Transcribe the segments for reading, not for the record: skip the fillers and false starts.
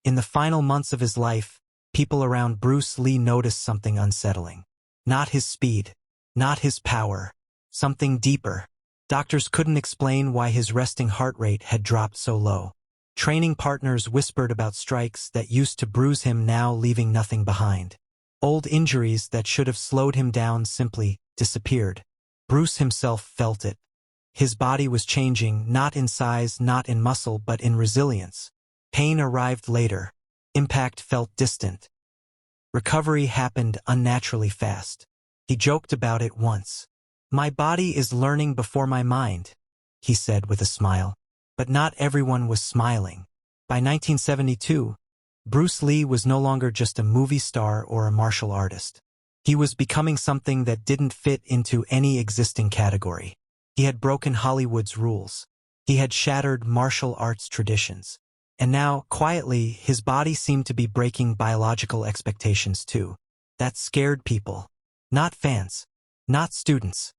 In the final months of his life, people around Bruce Lee noticed something unsettling. Not his speed, not his power, something deeper. Doctors couldn't explain why his resting heart rate had dropped so low. Training partners whispered about strikes that used to bruise him now leaving nothing behind. Old injuries that should have slowed him down simply disappeared. Bruce himself felt it. His body was changing, not in size, not in muscle, but in resilience. Pain arrived later. Impact felt distant. Recovery happened unnaturally fast. He joked about it once. "My body is learning before my mind," he said with a smile. But not everyone was smiling. By 1972, Bruce Lee was no longer just a movie star or a martial artist. He was becoming something that didn't fit into any existing category. He had broken Hollywood's rules. He had shattered martial arts traditions. And now, quietly, his body seemed to be breaking biological expectations too. That scared people. Not fans. Not students.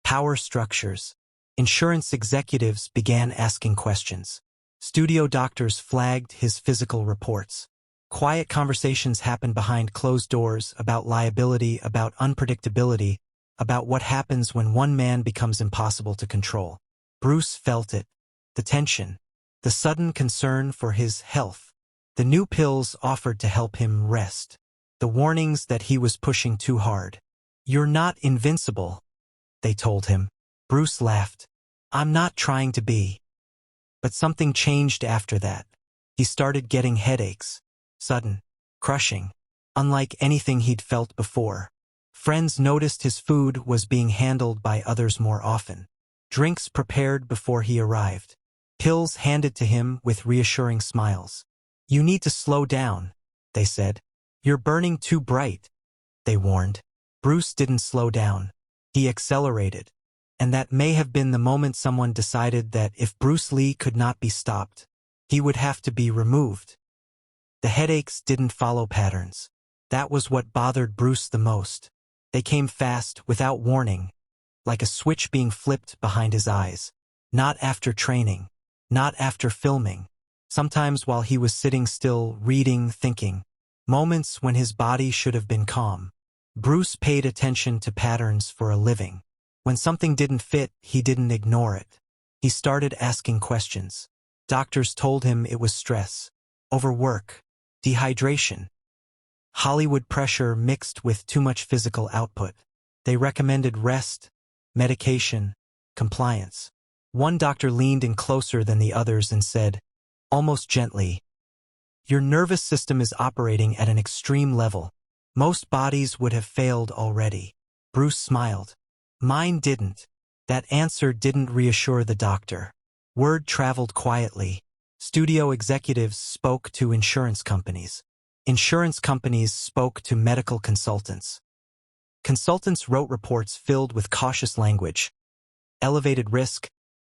Power structures. Insurance executives began asking questions. Studio doctors flagged his physical reports. Quiet conversations happened behind closed doors about liability, about unpredictability, about what happens when one man becomes impossible to control. Bruce felt it. The tension. The sudden concern for his health. The new pills offered to help him rest. The warnings that he was pushing too hard. "You're not invincible," they told him. Bruce laughed. "I'm not trying to be." But something changed after that. He started getting headaches. Sudden. Crushing. Unlike anything he'd felt before. Friends noticed his food was being handled by others more often. Drinks prepared before he arrived. Pills handed to him with reassuring smiles. "You need to slow down," they said. "You're burning too bright," they warned. Bruce didn't slow down. He accelerated. And that may have been the moment someone decided that if Bruce Lee could not be stopped, he would have to be removed. The headaches didn't follow patterns. That was what bothered Bruce the most. They came fast, without warning, like a switch being flipped behind his eyes. Not after training. Not after filming. Sometimes while he was sitting still, reading, thinking. Moments when his body should have been calm. Bruce paid attention to patterns for a living. When something didn't fit, he didn't ignore it. He started asking questions. Doctors told him it was stress, overwork, dehydration. Hollywood pressure mixed with too much physical output. They recommended rest, medication, compliance. One doctor leaned in closer than the others and said, almost gently, "Your nervous system is operating at an extreme level. Most bodies would have failed already." Bruce smiled. Mine didn't. That answer didn't reassure the doctor. Word traveled quietly. Studio executives spoke to insurance companies. Insurance companies spoke to medical consultants. Consultants wrote reports filled with cautious language. Elevated risk,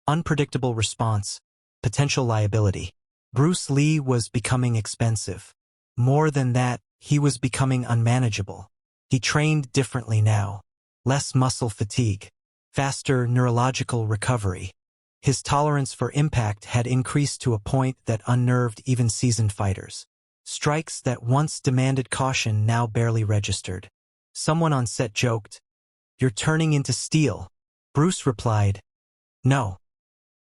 unpredictable response, potential liability. Bruce Lee was becoming expensive. More than that, he was becoming unmanageable. He trained differently now. Less muscle fatigue. Faster neurological recovery. His tolerance for impact had increased to a point that unnerved even seasoned fighters. Strikes that once demanded caution now barely registered. Someone on set joked, "You're turning into steel." Bruce replied, "No.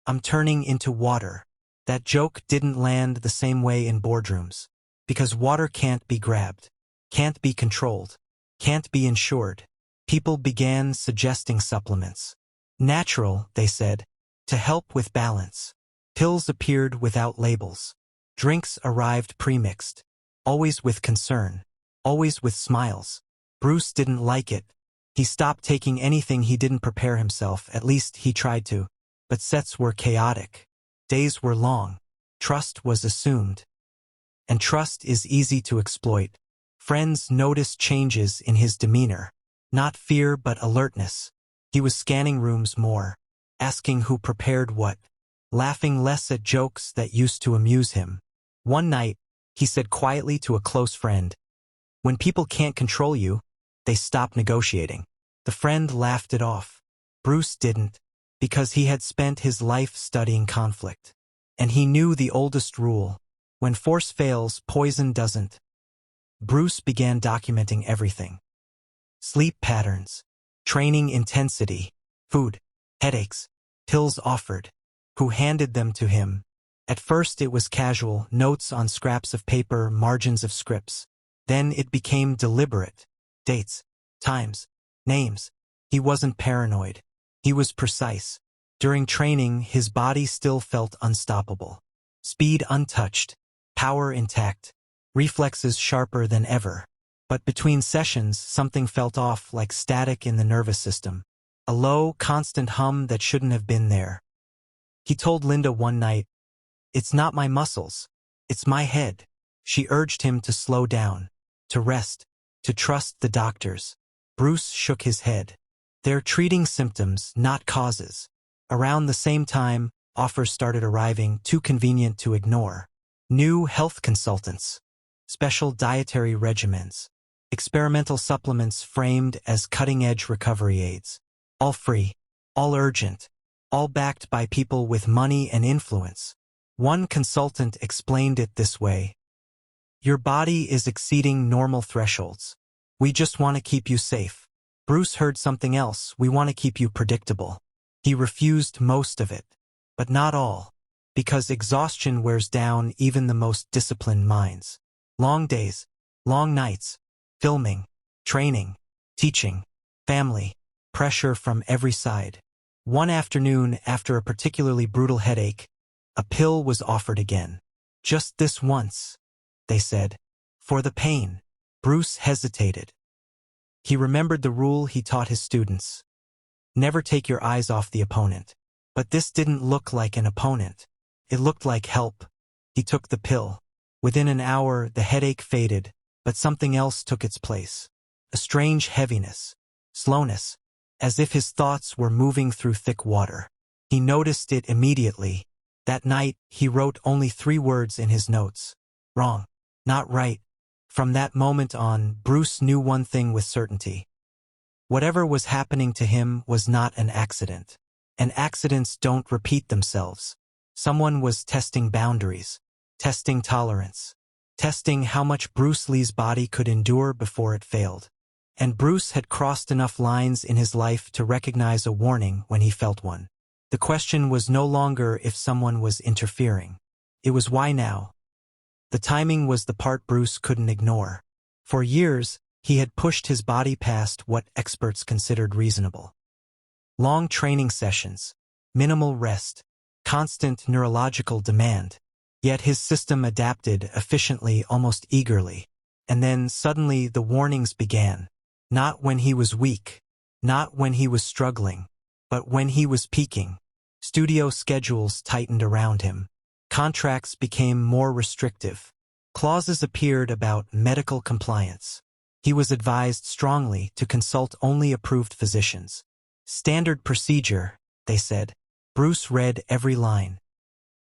I'm turning into water." That joke didn't land the same way in boardrooms. Because water can't be grabbed, can't be controlled, can't be insured. People began suggesting supplements. Natural, they said, to help with balance. Pills appeared without labels. Drinks arrived premixed. Always with concern. Always with smiles. Bruce didn't like it. He stopped taking anything he didn't prepare himself, at least he tried to. But sets were chaotic. Days were long. Trust was assumed. And trust is easy to exploit. Friends noticed changes in his demeanor. Not fear but alertness. He was scanning rooms more, asking who prepared what, laughing less at jokes that used to amuse him. One night, he said quietly to a close friend, "When people can't control you, they stop negotiating." The friend laughed it off. Bruce didn't, because he had spent his life studying conflict. And he knew the oldest rule, When force fails, poison doesn't. Bruce began documenting everything. Sleep patterns, training intensity, food, headaches, pills offered, who handed them to him. At first it was casual, notes on scraps of paper, margins of scripts. Then it became deliberate. Dates, times, names. He wasn't paranoid. He was precise. During training, his body still felt unstoppable. Speed untouched, power intact, reflexes sharper than ever. But between sessions, something felt off, like static in the nervous system. A low, constant hum that shouldn't have been there. He told Linda one night, "It's not my muscles. It's my head." She urged him to slow down, to rest, to trust the doctors. Bruce shook his head. They're treating symptoms, not causes. Around the same time, offers started arriving, too convenient to ignore. New health consultants, special dietary regimens, experimental supplements framed as cutting-edge recovery aids. All free, all urgent, all backed by people with money and influence. One consultant explained it this way: "Your body is exceeding normal thresholds. We just want to keep you safe." Bruce heard something else: "We want to keep you predictable." He refused most of it, but not all, because exhaustion wears down even the most disciplined minds. Long days, long nights, filming, training, teaching, family, pressure from every side. One afternoon, after a particularly brutal headache, a pill was offered again. "Just this once," they said, "for the pain." Bruce hesitated. He remembered the rule he taught his students. Never take your eyes off the opponent. But this didn't look like an opponent. It looked like help. He took the pill. Within an hour, the headache faded, but something else took its place. A strange heaviness, slowness, as if his thoughts were moving through thick water. He noticed it immediately. That night, he wrote only 3 words in his notes: wrong, not right. From that moment on, Bruce knew one thing with certainty. Whatever was happening to him was not an accident. And accidents don't repeat themselves. Someone was testing boundaries, testing tolerance, testing how much Bruce Lee's body could endure before it failed. And Bruce had crossed enough lines in his life to recognize a warning when he felt one. The question was no longer if someone was interfering. It was why now. The timing was the part Bruce couldn't ignore. For years, he had pushed his body past what experts considered reasonable. Long training sessions, minimal rest, constant neurological demand. Yet his system adapted efficiently, almost eagerly. And then suddenly the warnings began. Not when he was weak, not when he was struggling, but when he was peaking. Studio schedules tightened around him. Contracts became more restrictive. Clauses appeared about medical compliance. He was advised strongly to consult only approved physicians. Standard procedure, they said. Bruce read every line.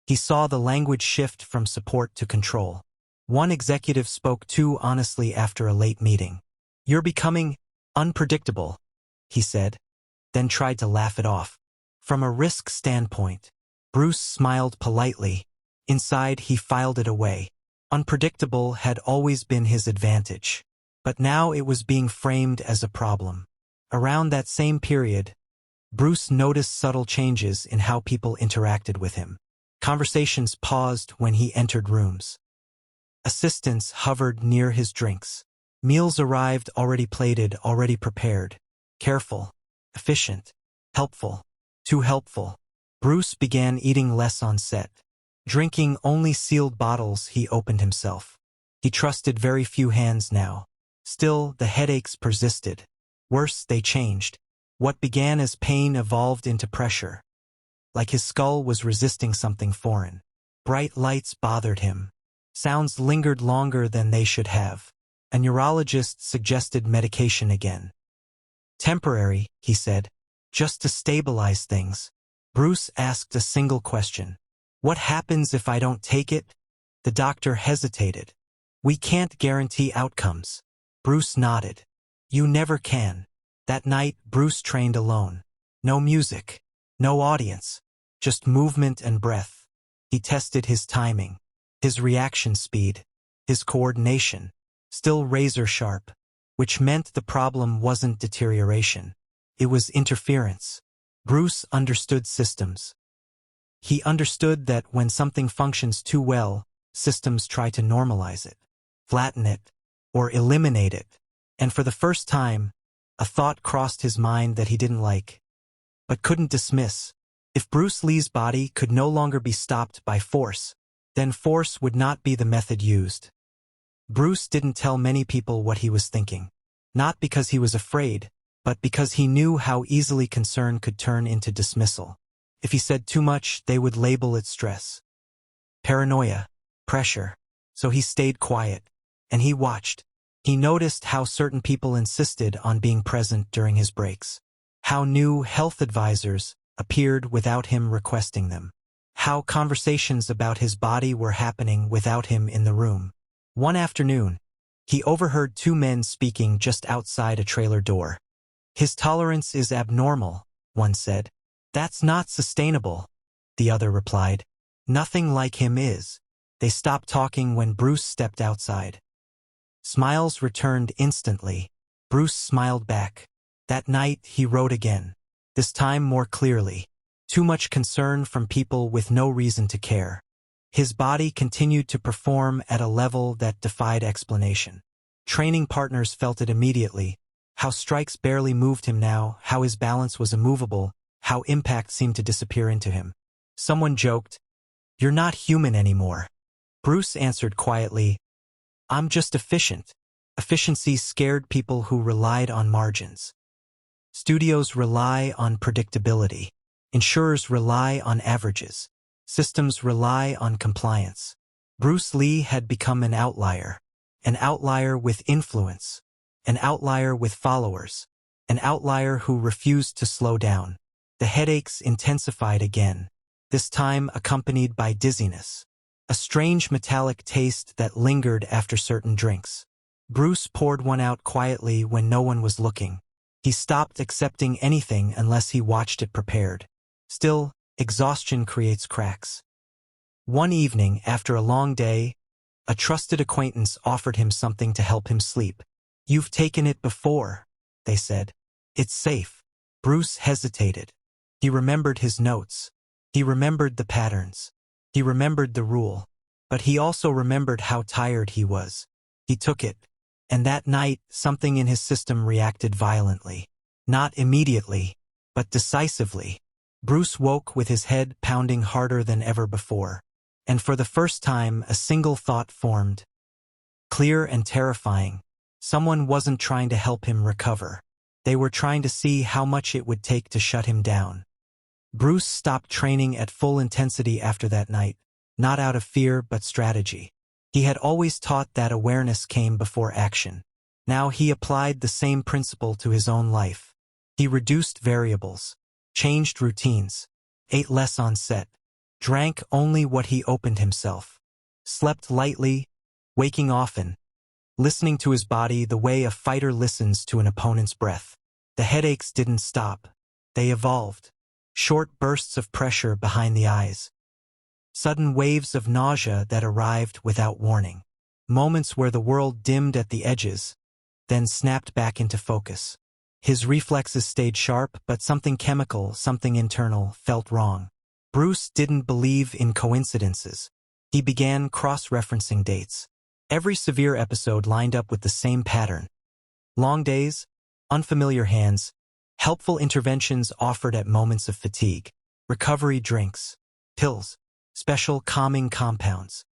He saw the language shift from support to control. One executive spoke too honestly after a late meeting. "You're becoming unpredictable," he said, then tried to laugh it off. From a risk standpoint, Bruce smiled politely. Inside, he filed it away. Unpredictable had always been his advantage. But now it was being framed as a problem. Around that same period, Bruce noticed subtle changes in how people interacted with him. Conversations paused when he entered rooms. Assistants hovered near his drinks. Meals arrived already plated, already prepared. Careful, efficient, helpful, too helpful. Bruce began eating less on set. Drinking only sealed bottles he opened himself. He trusted very few hands now. Still, the headaches persisted. Worse, they changed. What began as pain evolved into pressure. Like his skull was resisting something foreign. Bright lights bothered him. Sounds lingered longer than they should have. A neurologist suggested medication again. "Temporary," he said, "just to stabilize things." Bruce asked a single question. "What happens if I don't take it?" The doctor hesitated. "We can't guarantee outcomes." Bruce nodded. "You never can." That night, Bruce trained alone. No music, no audience, just movement and breath. He tested his timing. his reaction speed, his coordination, still razor sharp, which meant the problem wasn't deterioration. It was interference. Bruce understood systems. He understood that when something functions too well, systems try to normalize it, flatten it, or eliminate it. And for the first time, a thought crossed his mind that he didn't like, but couldn't dismiss. If Bruce Lee's body could no longer be stopped by force, then force would not be the method used. Bruce didn't tell many people what he was thinking, not because he was afraid, but because he knew how easily concern could turn into dismissal. If he said too much, they would label it stress, paranoia, pressure. So he stayed quiet, and he watched. He noticed how certain people insisted on being present during his breaks, how new health advisors appeared without him requesting them, how conversations about his body were happening without him in the room. One afternoon, he overheard two men speaking just outside a trailer door. "His tolerance is abnormal," one said. "That's not sustainable," the other replied. "Nothing like him is." They stopped talking when Bruce stepped outside. Smiles returned instantly. Bruce smiled back. That night he wrote again, this time more clearly. Too much concern from people with no reason to care. His body continued to perform at a level that defied explanation. Training partners felt it immediately, how strikes barely moved him now, how his balance was immovable, how impact seemed to disappear into him. Someone joked, "You're not human anymore." Bruce answered quietly, "I'm just efficient." Efficiency scared people who relied on margins. Studios rely on predictability. Insurers rely on averages. Systems rely on compliance. Bruce Lee had become an outlier with influence, an outlier with followers, an outlier who refused to slow down. The headaches intensified again, this time accompanied by dizziness, a strange metallic taste that lingered after certain drinks. Bruce poured one out quietly when no one was looking. He stopped accepting anything unless he watched it prepared. Still, exhaustion creates cracks. One evening, after a long day, a trusted acquaintance offered him something to help him sleep. "You've taken it before," they said. "It's safe." Bruce hesitated. He remembered his notes. He remembered the patterns. He remembered the rule. But he also remembered how tired he was. He took it. And that night, something in his system reacted violently. Not immediately, but decisively. Bruce woke with his head pounding harder than ever before. And for the first time, a single thought formed. Clear and terrifying. Someone wasn't trying to help him recover. They were trying to see how much it would take to shut him down. Bruce stopped training at full intensity after that night, not out of fear but strategy. He had always taught that awareness came before action. Now he applied the same principle to his own life. He reduced variables, changed routines, ate less on set, drank only what he opened himself, slept lightly, waking often, listening to his body the way a fighter listens to an opponent's breath. The headaches didn't stop. They evolved. Short bursts of pressure behind the eyes. Sudden waves of nausea that arrived without warning. Moments where the world dimmed at the edges, then snapped back into focus. His reflexes stayed sharp, but something chemical, something internal, felt wrong. Bruce didn't believe in coincidences. He began cross-referencing dates. Every severe episode lined up with the same pattern. Long days, unfamiliar hands, helpful interventions offered at moments of fatigue, recovery drinks, pills, special calming compounds.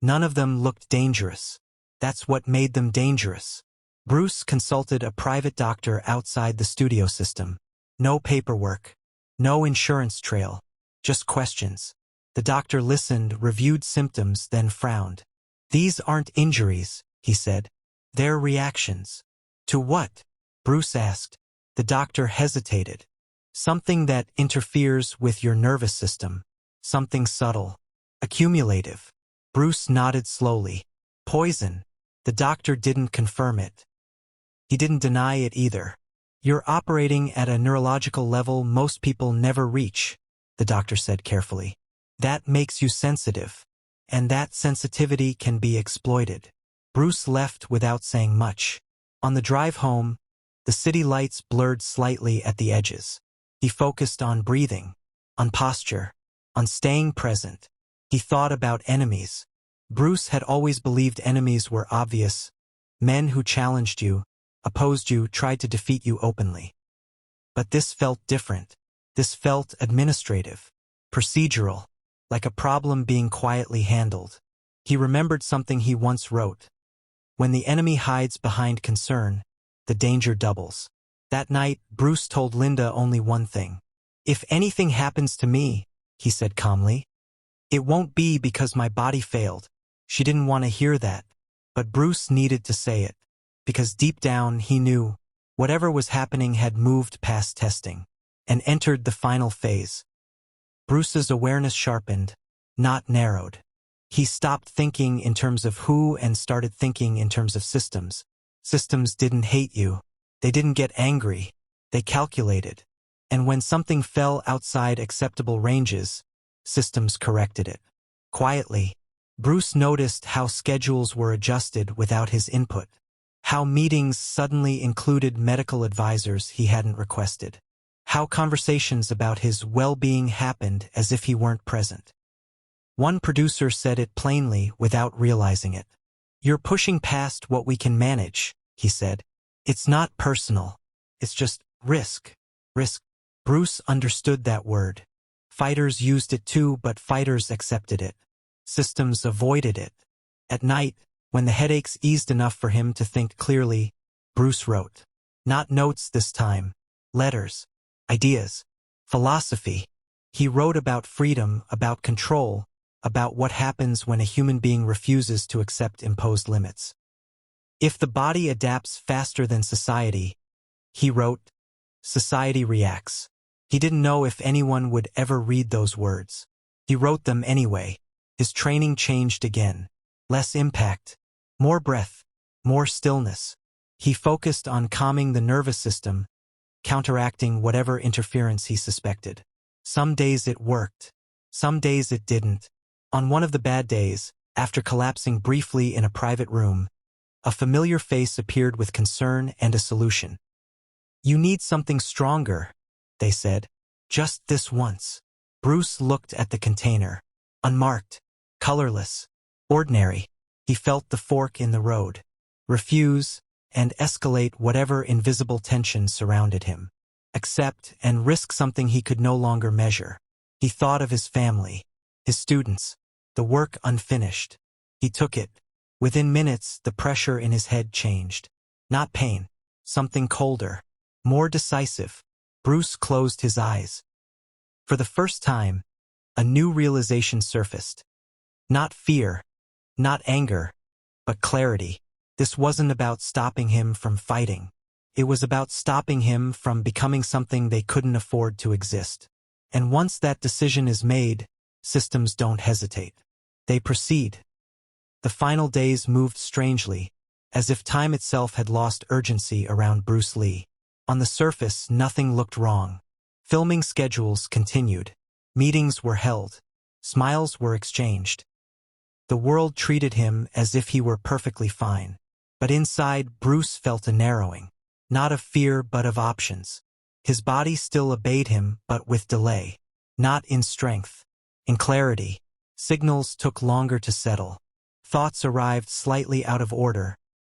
None of them looked dangerous. That's what made them dangerous. Bruce consulted a private doctor outside the studio system. No paperwork, no insurance trail, just questions. The doctor listened, reviewed symptoms, then frowned. "These aren't injuries," he said. "They're reactions." "To what?" Bruce asked. The doctor hesitated. "Something that interferes with your nervous system. Something subtle. Accumulative." Bruce nodded slowly. "Poison." The doctor didn't confirm it. He didn't deny it either. "You're operating at a neurological level most people never reach," the doctor said carefully. "That makes you sensitive." and that sensitivity can be exploited. Bruce left without saying much. On the drive home, the city lights blurred slightly at the edges. He focused on breathing, on posture, on staying present. He thought about enemies. Bruce had always believed enemies were obvious. Men who challenged you, opposed you, tried to defeat you openly. But this felt different. This felt administrative, procedural, like a problem being quietly handled. He remembered something he once wrote. When the enemy hides behind concern, the danger doubles. That night, Bruce told Linda only one thing. "If anything happens to me," he said calmly, "it won't be because my body failed." She didn't want to hear that, but Bruce needed to say it, because deep down he knew whatever was happening had moved past testing and entered the final phase. Bruce's awareness sharpened, not narrowed. He stopped thinking in terms of who and started thinking in terms of systems. Systems didn't hate you. They didn't get angry. They calculated. And when something fell outside acceptable ranges, systems corrected it. Quietly, Bruce noticed how schedules were adjusted without his input, how meetings suddenly included medical advisors he hadn't requested, how conversations about his well-being happened as if he weren't present. One producer said it plainly without realizing it. "You're pushing past what we can manage," he said. "It's not personal. It's just risk. Risk." Bruce understood that word. Fighters used it too, but fighters accepted it. Systems avoided it. At night, when the headaches eased enough for him to think clearly, Bruce wrote. Not notes this time. Letters. Ideas. Philosophy. He wrote about freedom, about control, about what happens when a human being refuses to accept imposed limits. If the body adapts faster than society, he wrote, society reacts. He didn't know if anyone would ever read those words. He wrote them anyway. His training changed again. Less impact. More breath. More stillness. He focused on calming the nervous system, counteracting whatever interference he suspected. Some days it worked. Some days it didn't. On one of the bad days, after collapsing briefly in a private room, a familiar face appeared with concern and a solution. You need something stronger, they said. Just this once. Bruce looked at the container. Unmarked. Colorless. Ordinary. He felt the fork in the road. Refuse and escalate whatever invisible tension surrounded him. Accept and risk something he could no longer measure. He thought of his family, his students, the work unfinished. He took it. Within minutes, the pressure in his head changed. Not pain. Something colder. More decisive. Bruce closed his eyes. For the first time, a new realization surfaced. Not fear, not anger, but clarity. This wasn't about stopping him from fighting. It was about stopping him from becoming something they couldn't afford to exist. And once that decision is made, systems don't hesitate. They proceed. The final days moved strangely, as if time itself had lost urgency around Bruce Lee. On the surface, nothing looked wrong. Filming schedules continued. Meetings were held. Smiles were exchanged. The world treated him as if he were perfectly fine. But inside, Bruce felt a narrowing. Not of fear, but of options. His body still obeyed him, but with delay. Not in strength. In clarity. Signals took longer to settle. Thoughts arrived slightly out of order,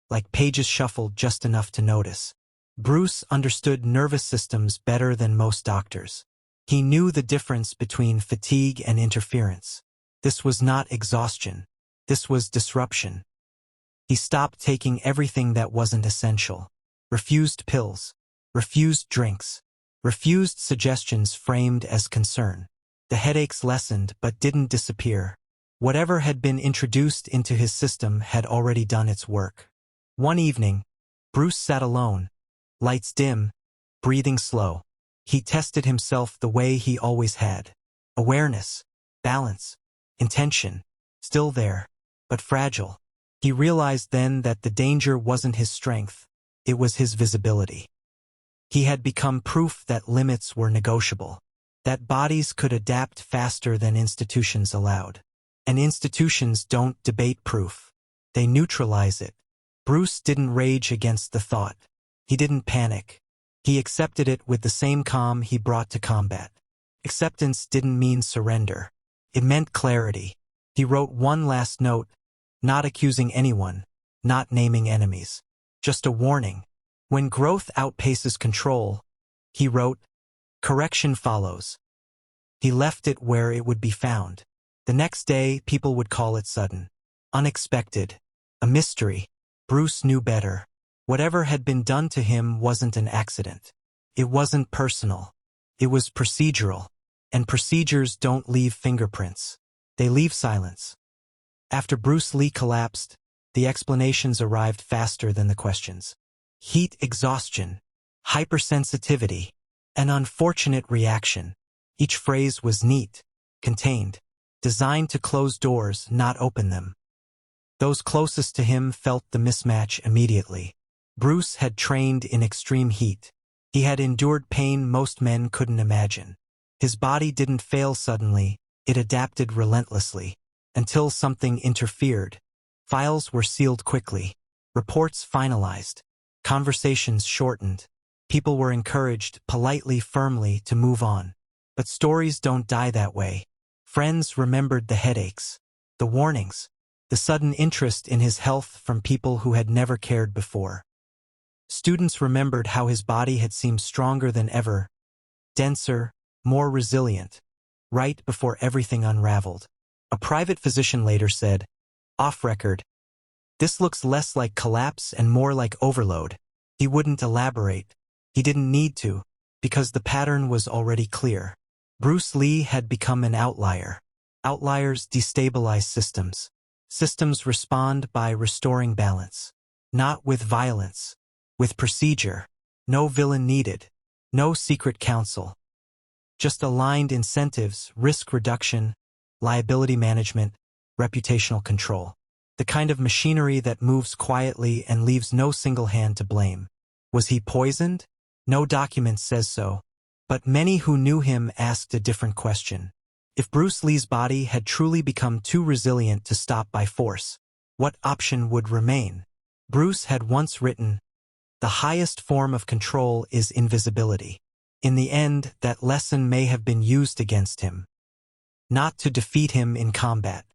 like pages shuffled just enough to notice. Bruce understood nervous systems better than most doctors. He knew the difference between fatigue and interference. This was not exhaustion. This was disruption. He stopped taking everything that wasn't essential. Refused pills. Refused drinks. Refused suggestions framed as concern. The headaches lessened but didn't disappear. Whatever had been introduced into his system had already done its work. One evening, Bruce sat alone, lights dim, breathing slow. He tested himself the way he always had. Awareness, balance, intention, still there, but fragile. He realized then that the danger wasn't his strength, it was his visibility. He had become proof that limits were negotiable, that bodies could adapt faster than institutions allowed. And institutions don't debate proof. They neutralize it. Bruce didn't rage against the thought. He didn't panic. He accepted it with the same calm he brought to combat. Acceptance didn't mean surrender. It meant clarity. He wrote one last note, not accusing anyone, not naming enemies. Just a warning. When growth outpaces control, he wrote, correction follows. He left it where it would be found. The next day, people would call it sudden, unexpected, a mystery. Bruce knew better. Whatever had been done to him wasn't an accident. It wasn't personal. It was procedural. And procedures don't leave fingerprints. They leave silence. After Bruce Lee collapsed, the explanations arrived faster than the questions. Heat exhaustion, hypersensitivity, an unfortunate reaction. Each phrase was neat, contained, designed to close doors, not open them. Those closest to him felt the mismatch immediately. Bruce had trained in extreme heat. He had endured pain most men couldn't imagine. His body didn't fail suddenly, it adapted relentlessly. Until something interfered. Files were sealed quickly. Reports finalized. Conversations shortened. People were encouraged, politely, firmly, to move on. But stories don't die that way. Friends remembered the headaches, the warnings, the sudden interest in his health from people who had never cared before. Students remembered how his body had seemed stronger than ever, denser, more resilient, right before everything unraveled. A private physician later said, off record, this looks less like collapse and more like overload. He wouldn't elaborate. He didn't need to, because the pattern was already clear. Bruce Lee had become an outlier. Outliers destabilize systems. Systems respond by restoring balance. Not with violence, with procedure. No villain needed. No secret counsel. Just aligned incentives, risk reduction, liability management, reputational control. The kind of machinery that moves quietly and leaves no single hand to blame. Was he poisoned? No document says so. But many who knew him asked a different question. If Bruce Lee's body had truly become too resilient to stop by force, what option would remain? Bruce had once written, the highest form of control is invisibility. In the end, that lesson may have been used against him. Not to defeat him in combat,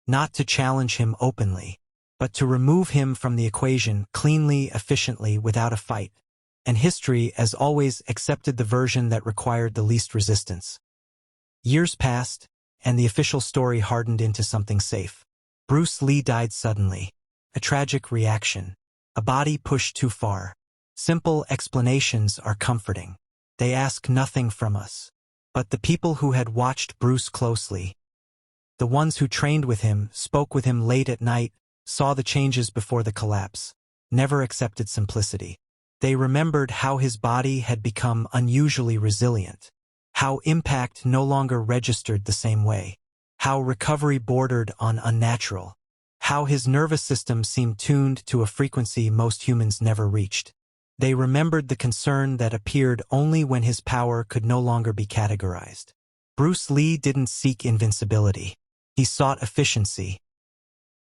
not to challenge him openly, but to remove him from the equation cleanly, efficiently, without a fight. And history, as always, accepted the version that required the least resistance. Years passed, and the official story hardened into something safe. Bruce Lee died suddenly. A tragic reaction. A body pushed too far. Simple explanations are comforting. They ask nothing from us. But the people who had watched Bruce closely, the ones who trained with him, spoke with him late at night, saw the changes before the collapse, never accepted simplicity. They remembered how his body had become unusually resilient, how impact no longer registered the same way, how recovery bordered on unnatural, how his nervous system seemed tuned to a frequency most humans never reached. They remembered the concern that appeared only when his power could no longer be categorized. Bruce Lee didn't seek invincibility. He sought efficiency,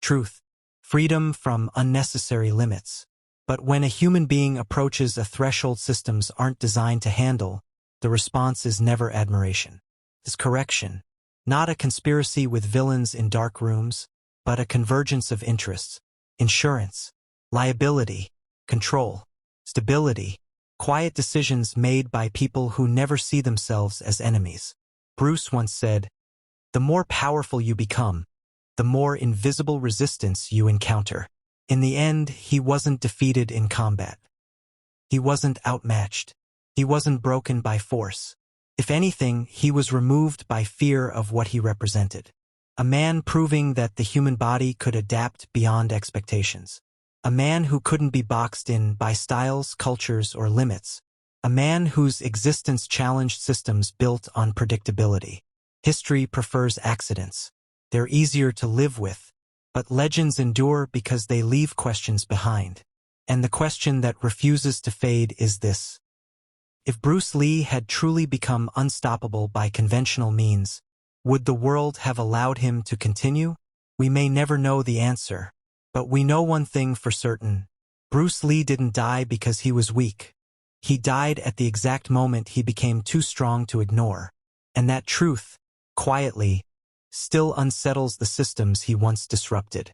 truth, freedom from unnecessary limits. But when a human being approaches a threshold systems aren't designed to handle, the response is never admiration. It's correction. Not a conspiracy with villains in dark rooms, but a convergence of interests, insurance, liability, control, stability, quiet decisions made by people who never see themselves as enemies. Bruce once said, the more powerful you become, the more invisible resistance you encounter. In the end, he wasn't defeated in combat. He wasn't outmatched. He wasn't broken by force. If anything, he was removed by fear of what he represented. A man proving that the human body could adapt beyond expectations. A man who couldn't be boxed in by styles, cultures, or limits. A man whose existence challenged systems built on predictability. History prefers accidents. They're easier to live with, but legends endure because they leave questions behind. And the question that refuses to fade is this. If Bruce Lee had truly become unstoppable by conventional means, would the world have allowed him to continue? We may never know the answer, but we know one thing for certain. Bruce Lee didn't die because he was weak. He died at the exact moment he became too strong to ignore. And that truth, quietly, still unsettles the systems he once disrupted.